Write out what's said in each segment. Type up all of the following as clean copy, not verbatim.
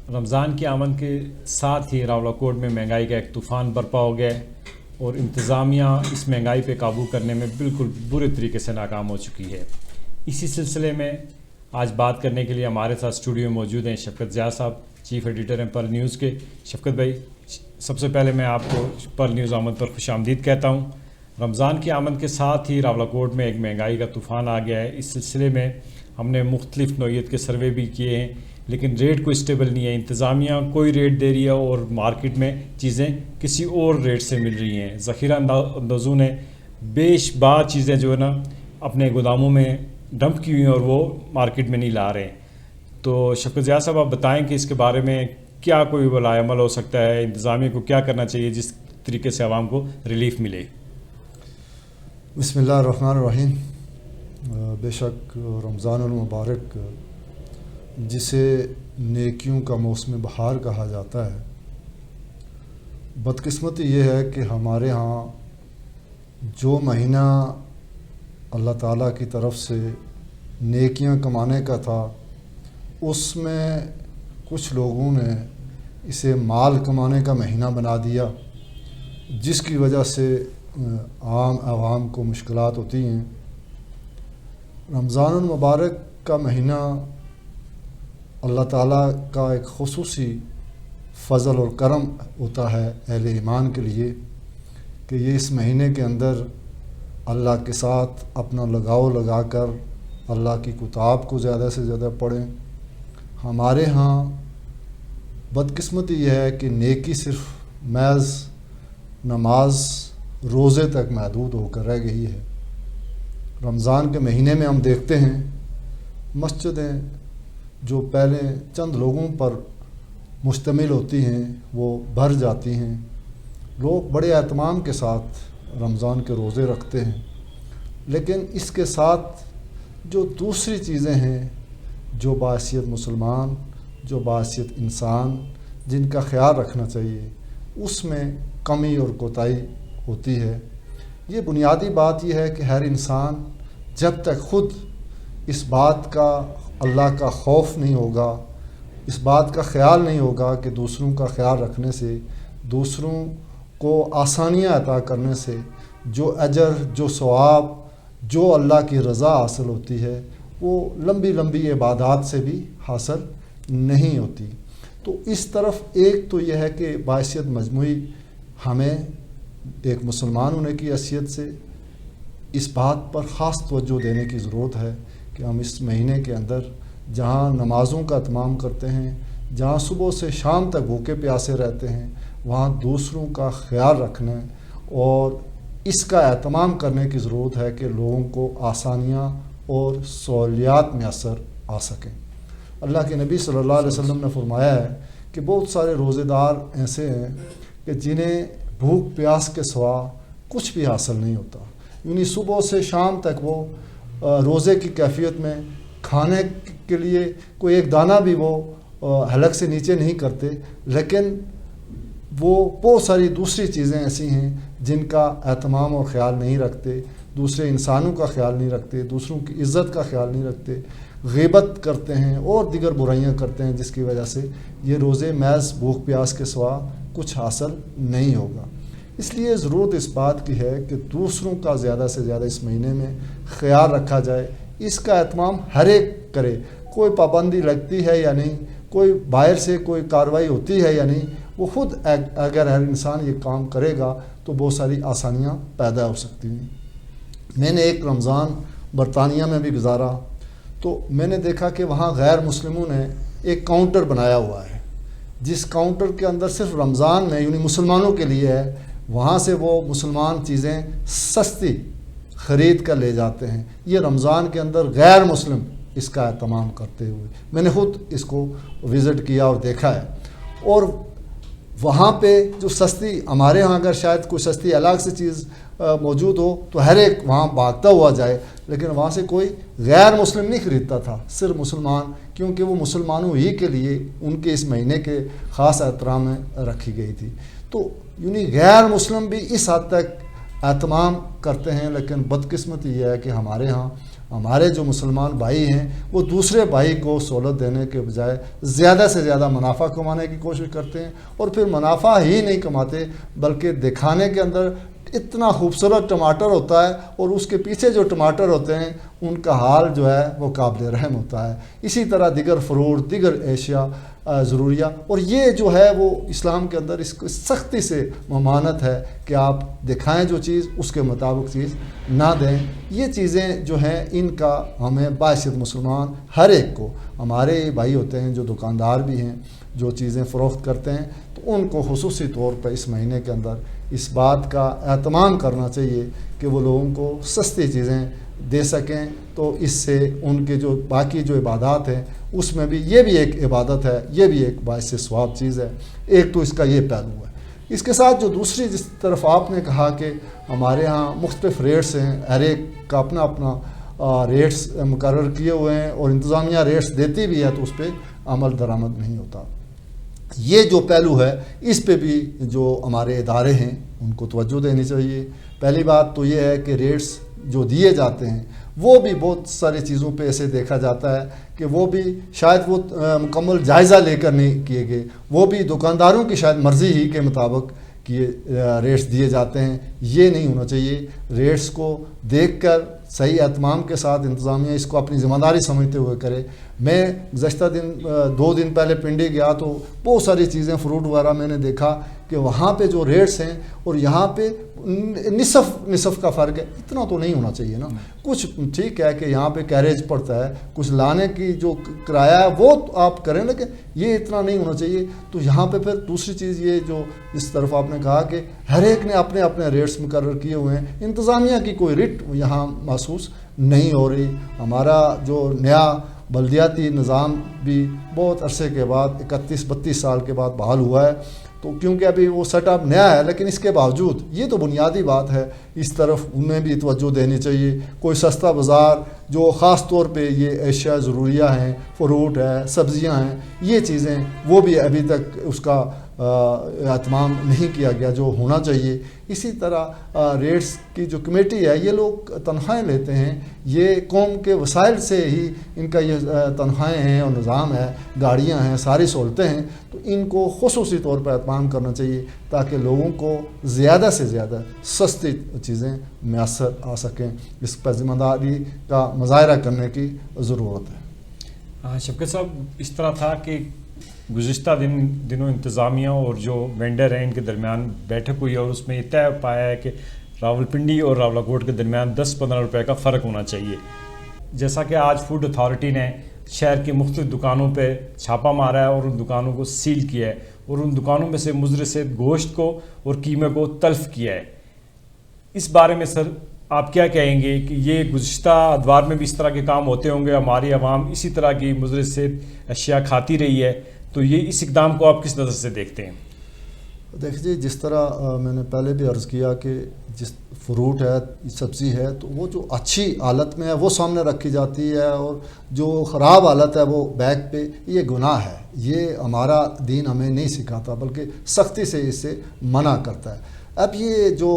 رمضان کی آمد کے ساتھ ہی راولاکوٹ میں مہنگائی کا ایک طوفان برپا ہو گیا اور انتظامیہ اس مہنگائی پہ قابو کرنے میں بالکل برے طریقے سے ناکام ہو چکی ہے۔ اسی سلسلے میں آج بات کرنے کے لیے ہمارے ساتھ اسٹوڈیو میں موجود ہیں شفقت ضیاء صاحب، چیف ایڈیٹر ہیں پرل نیوز کے۔ شفقت بھائی، سب سے پہلے میں آپ کو پرل نیوز آمد پر خوش آمدید کہتا ہوں۔ رمضان کی آمد کے ساتھ ہی راولاکوٹ میں ایک مہنگائی کا طوفان آ گیا ہے۔ اس سلسلے میں ہم نے مختلف نوعیت کے سروے بھی کیے ہیں، لیکن ریٹ کوئی اسٹیبل نہیں ہے۔ انتظامیہ کوئی ریٹ دے رہی ہے اور مارکیٹ میں چیزیں کسی اور ریٹ سے مل رہی ہیں۔ ذخیرہ اندوزوں نے بیش بعض چیزیں جو ہے نا اپنے گوداموں میں ڈمپ کی ہوئی ہیں اور وہ مارکیٹ میں نہیں لا رہے ہیں۔ تو شفقت ضیاء صاحب، آپ بتائیں کہ اس کے بارے میں کیا کوئی ولاء عمل ہو سکتا ہے، انتظامیہ کو کیا کرنا چاہیے جس طریقے سے عوام کو ریلیف ملے؟ بسم اللہ الرحمن الرحیم۔ بے شک رمضان المبارک جسے نیکیوں کا موسم بہار کہا جاتا ہے، بدقسمتی یہ ہے کہ ہمارے ہاں جو مہینہ اللہ تعالیٰ کی طرف سے نیکیاں کمانے کا تھا، اس میں کچھ لوگوں نے اسے مال کمانے کا مہینہ بنا دیا، جس کی وجہ سے عام عوام کو مشکلات ہوتی ہیں۔ رمضان المبارک کا مہینہ اللہ تعالیٰ کا ایک خصوصی فضل اور کرم ہوتا ہے اہل ایمان کے لیے کہ یہ اس مہینے کے اندر اللہ کے ساتھ اپنا لگاؤ لگا کر اللہ کی کتاب کو زیادہ سے زیادہ پڑھیں۔ ہمارے ہاں بدقسمتی یہ ہے کہ نیکی صرف محض نماز روزے تک محدود ہو کر رہ گئی ہے۔ رمضان کے مہینے میں ہم دیکھتے ہیں مسجدیں جو پہلے چند لوگوں پر مشتمل ہوتی ہیں وہ بھر جاتی ہیں، لوگ بڑے اہتمام کے ساتھ رمضان کے روزے رکھتے ہیں، لیکن اس کے ساتھ جو دوسری چیزیں ہیں جو باحثیت مسلمان، جو باحثیت انسان جن کا خیال رکھنا چاہیے، اس میں کمی اور کوتاہی ہوتی ہے۔ یہ بنیادی بات یہ ہے کہ ہر انسان جب تک خود اس بات کا اللہ کا خوف نہیں ہوگا، اس بات کا خیال نہیں ہوگا کہ دوسروں کا خیال رکھنے سے، دوسروں کو آسانیاں عطا کرنے سے جو اجر، جو ثواب، جو اللہ کی رضا حاصل ہوتی ہے، وہ لمبی لمبی عبادات سے بھی حاصل نہیں ہوتی۔ تو اس طرف ایک تو یہ ہے کہ باحثیت مجموعی ہمیں ایک مسلمان ہونے کی حیثیت سے اس بات پر خاص توجہ دینے کی ضرورت ہے کہ ہم اس مہینے کے اندر جہاں نمازوں کا اہتمام کرتے ہیں، جہاں صبح سے شام تک بھوکے پیاسے رہتے ہیں، وہاں دوسروں کا خیال رکھنے اور اس کا اہتمام کرنے کی ضرورت ہے کہ لوگوں کو آسانیاں اور سہولیات میسر آ سکیں۔ اللہ کے نبی صلی اللہ علیہ وسلم نے فرمایا ہے کہ بہت سارے روزے دار ایسے ہیں کہ جنہیں بھوک پیاس کے سوا کچھ بھی حاصل نہیں ہوتا، یعنی صبح سے شام تک وہ روزے کی کیفیت میں کھانے کے لیے کوئی ایک دانہ بھی وہ حلق سے نیچے نہیں کرتے، لیکن وہ بہت ساری دوسری چیزیں ایسی ہیں جن کا اہتمام اور خیال نہیں رکھتے، دوسرے انسانوں کا خیال نہیں رکھتے، دوسروں کی عزت کا خیال نہیں رکھتے، غیبت کرتے ہیں اور دیگر برائیاں کرتے ہیں، جس کی وجہ سے یہ روزے محض بھوک پیاس کے سوا کچھ حاصل نہیں ہوگا۔ اس لیے ضرورت اس بات کی ہے کہ دوسروں کا زیادہ سے زیادہ اس مہینے میں خیال رکھا جائے، اس کا اہتمام ہر ایک کرے، کوئی پابندی لگتی ہے یا نہیں، کوئی باہر سے کوئی کارروائی ہوتی ہے یا نہیں، وہ خود اگر ہر انسان یہ کام کرے گا تو بہت ساری آسانیاں پیدا ہو سکتی ہیں۔ میں نے ایک رمضان برطانیہ میں بھی گزارا تو میں نے دیکھا کہ وہاں غیر مسلموں نے ایک کاؤنٹر بنایا ہوا ہے، جس کاؤنٹر کے اندر صرف رمضان میں یعنی مسلمانوں کے لیے ہے، وہاں سے وہ مسلمان چیزیں سستی خرید کر لے جاتے ہیں۔ یہ رمضان کے اندر غیر مسلم اس کا اہتمام کرتے ہوئے میں نے خود اس کو وزٹ کیا اور دیکھا ہے، اور وہاں پہ جو سستی، ہمارے ہاں اگر شاید کوئی سستی الگ سے چیز موجود ہو تو ہر ایک وہاں بھاگتا ہوا جائے، لیکن وہاں سے کوئی غیر مسلم نہیں خریدتا تھا، صرف مسلمان، کیونکہ وہ مسلمانوں ہی کے لیے ان کے اس مہینے کے خاص احترام میں رکھی گئی تھی۔ تو یعنی غیر مسلم بھی اس حد تک اہتمام کرتے ہیں، لیکن بدقسمتی یہ ہے کہ ہمارے ہاں ہمارے جو مسلمان بھائی ہیں وہ دوسرے بھائی کو سہولت دینے کے بجائے زیادہ سے زیادہ منافع کمانے کی کوشش کرتے ہیں، اور پھر منافع ہی نہیں کماتے بلکہ دکھانے کے اندر اتنا خوبصورت ٹماٹر ہوتا ہے اور اس کے پیچھے جو ٹماٹر ہوتے ہیں ان کا حال جو ہے وہ قابل رحم ہوتا ہے۔ اسی طرح دیگر فروٹ، دیگر اشیاء ضروریہ، اور یہ جو ہے وہ اسلام کے اندر اس کو سختی سے ممانعت ہے کہ آپ دکھائیں جو چیز اس کے مطابق چیز نہ دیں۔ یہ چیزیں جو ہیں ان کا ہمیں باعث مسلمان ہر ایک کو، ہمارے بھائی ہوتے ہیں جو دکاندار بھی ہیں جو چیزیں فروخت کرتے ہیں، تو ان کو خصوصی طور پر اس مہینے کے اندر اس بات کا اہتمام کرنا چاہیے کہ وہ لوگوں کو سستی چیزیں دے سکیں، تو اس سے ان کے جو باقی جو عبادات ہیں اس میں بھی یہ بھی ایک عبادت ہے، یہ بھی ایک باعث ثواب چیز ہے۔ ایک تو اس کا یہ پہلو ہے۔ اس کے ساتھ جو دوسری جس طرف آپ نے کہا کہ ہمارے ہاں مختلف ریٹس ہیں، ہر ایک کا اپنا اپنا ریٹس مقرر کیے ہوئے ہیں اور انتظامیہ ریٹس دیتی بھی ہے تو اس پہ عمل درآمد نہیں ہوتا۔ یہ جو پہلو ہے اس پہ بھی جو ہمارے ادارے ہیں ان کو توجہ دینی چاہیے۔ پہلی بات تو یہ ہے کہ ریٹس جو دیے جاتے ہیں وہ بھی بہت ساری چیزوں پہ ایسے دیکھا جاتا ہے کہ وہ بھی شاید وہ مکمل جائزہ لے کر نہیں کیے گئے، وہ بھی دکانداروں کی شاید مرضی ہی کے مطابق کہ ریٹس دیے جاتے ہیں۔ یہ نہیں ہونا چاہیے۔ ریٹس کو دیکھ کر صحیح اہتمام کے ساتھ انتظامیہ اس کو اپنی ذمہ داری سمجھتے ہوئے کرے۔ میں گزشتہ دن 2 دن پہلے پنڈی گیا تو بہت ساری چیزیں فروٹ وغیرہ میں نے دیکھا کہ وہاں پہ جو ریٹس ہیں اور یہاں پہ نصف کا فرق ہے۔ اتنا تو نہیں ہونا چاہیے نا۔ کچھ ٹھیک ہے کہ یہاں پہ کیریج پڑتا ہے، کچھ لانے کی جو کرایہ ہے وہ آپ کریں، لیکن یہ اتنا نہیں ہونا چاہیے۔ تو یہاں پہ پھر دوسری چیز یہ جو اس طرف آپ نے کہا کہ ہر ایک نے اپنے اپنے ریٹس مقرر کیے ہوئے ہیں، انتظامیہ کی کوئی ریٹ یہاں محسوس نہیں ہو رہی۔ ہمارا جو نیا بلدیاتی نظام بھی بہت عرصے کے بعد 31-32 سال کے بعد بحال ہوا ہے، تو کیونکہ ابھی وہ سیٹ اپ نیا ہے، لیکن اس کے باوجود یہ تو بنیادی بات ہے، اس طرف انہیں بھی توجہ دینی چاہیے۔ کوئی سستا بازار جو خاص طور پہ یہ اشیاء ضروریہ ہیں، فروٹ ہے، سبزیاں ہیں، یہ چیزیں وہ بھی ابھی تک اس کا اہتمام نہیں کیا گیا جو ہونا چاہیے۔ اسی طرح ریٹس کی جو کمیٹی ہے یہ لوگ تنخواہیں لیتے ہیں، یہ قوم کے وسائل سے ہی ان کا یہ تنخواہیں ہیں اور نظام ہے، گاڑیاں ہیں، ساری سہولتیں ہیں، تو ان کو خصوصی طور پر اہتمام کرنا چاہیے تاکہ لوگوں کو زیادہ سے زیادہ سستی چیزیں میسر آ سکیں۔ اس پر ذمہ داری کا مظاہرہ کرنے کی ضرورت ہے۔ شفقت صاحب، اس طرح تھا کہ گزشتہ دنوں انتظامیہ اور جو وینڈر ہیں ان کے درمیان بیٹھک ہوئی اور اس میں یہ طے پایا ہے کہ راولپنڈی اور راولاکوٹ کے درمیان 10-15 روپے کا فرق ہونا چاہیے۔ جیسا کہ آج فوڈ اتھارٹی نے شہر کی مختلف دکانوں پہ چھاپا مارا ہے اور ان دکانوں کو سیل کیا ہے اور ان دکانوں میں سے مضر گوشت کو اور قیمے کو تلف کیا ہے۔ اس بارے میں سر آپ کیا کہیں گے کہ یہ گزشتہ ادوار میں بھی اس طرح کے کام ہوتے ہوں گے، ہماری عوام اسی طرح کی مضر اشیاء کھاتی رہی ہے، تو یہ اس اقدام کو آپ کس نظر سے دیکھتے ہیں؟ دیکھیے، جس طرح میں نے پہلے بھی عرض کیا کہ جس فروٹ ہے، سبزی ہے، تو وہ جو اچھی حالت میں ہے وہ سامنے رکھی جاتی ہے اور جو خراب حالت ہے وہ بیک پہ، یہ گناہ ہے۔ یہ ہمارا دین ہمیں نہیں سکھاتا بلکہ سختی سے اس سے منع کرتا ہے۔ اب یہ جو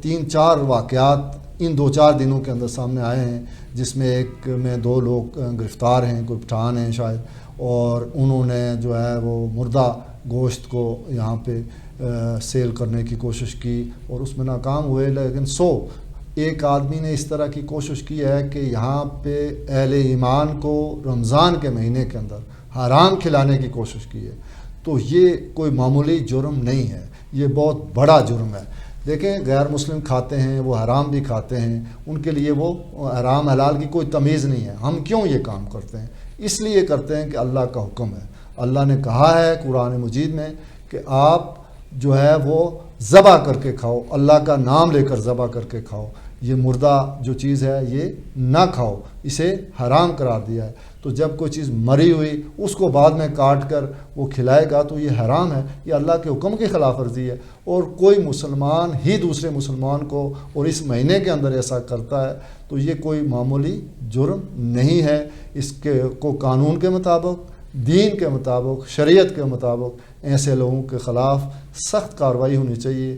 3-4 واقعات ان 2-4 دنوں کے اندر سامنے آئے ہیں، جس میں ایک میں 2 لوگ گرفتار ہیں، کوئی پٹھان ہیں شاید، اور انہوں نے جو ہے وہ مردہ گوشت کو یہاں پہ سیل کرنے کی کوشش کی اور اس میں ناکام ہوئے، لیکن ایک آدمی نے اس طرح کی کوشش کی ہے کہ یہاں پہ اہل ایمان کو رمضان کے مہینے کے اندر حرام کھلانے کی کوشش کی ہے، تو یہ کوئی معمولی جرم نہیں ہے، یہ بہت بڑا جرم ہے۔ دیکھیں، غیر مسلم کھاتے ہیں، وہ حرام بھی کھاتے ہیں، ان کے لیے وہ حرام حلال کی کوئی تمیز نہیں ہے۔ ہم کیوں یہ کام کرتے ہیں؟ اس لیے کرتے ہیں کہ اللہ کا حکم ہے۔ اللہ نے کہا ہے قرآن مجید میں کہ آپ جو ہے وہ ذبح کر کے کھاؤ، اللہ کا نام لے کر ذبح کر کے کھاؤ، یہ مردہ جو چیز ہے یہ نہ کھاؤ، اسے حرام قرار دیا ہے۔ تو جب کوئی چیز مری ہوئی اس کو بعد میں کاٹ کر وہ کھلائے گا تو یہ حرام ہے، یہ اللہ کے حکم کی خلاف ورزی ہے۔ اور کوئی مسلمان ہی دوسرے مسلمان کو اور اس مہینے کے اندر ایسا کرتا ہے تو یہ کوئی معمولی جرم نہیں ہے۔ اس کو قانون کے مطابق، دین کے مطابق، شریعت کے مطابق ایسے لوگوں کے خلاف سخت کارروائی ہونی چاہیے۔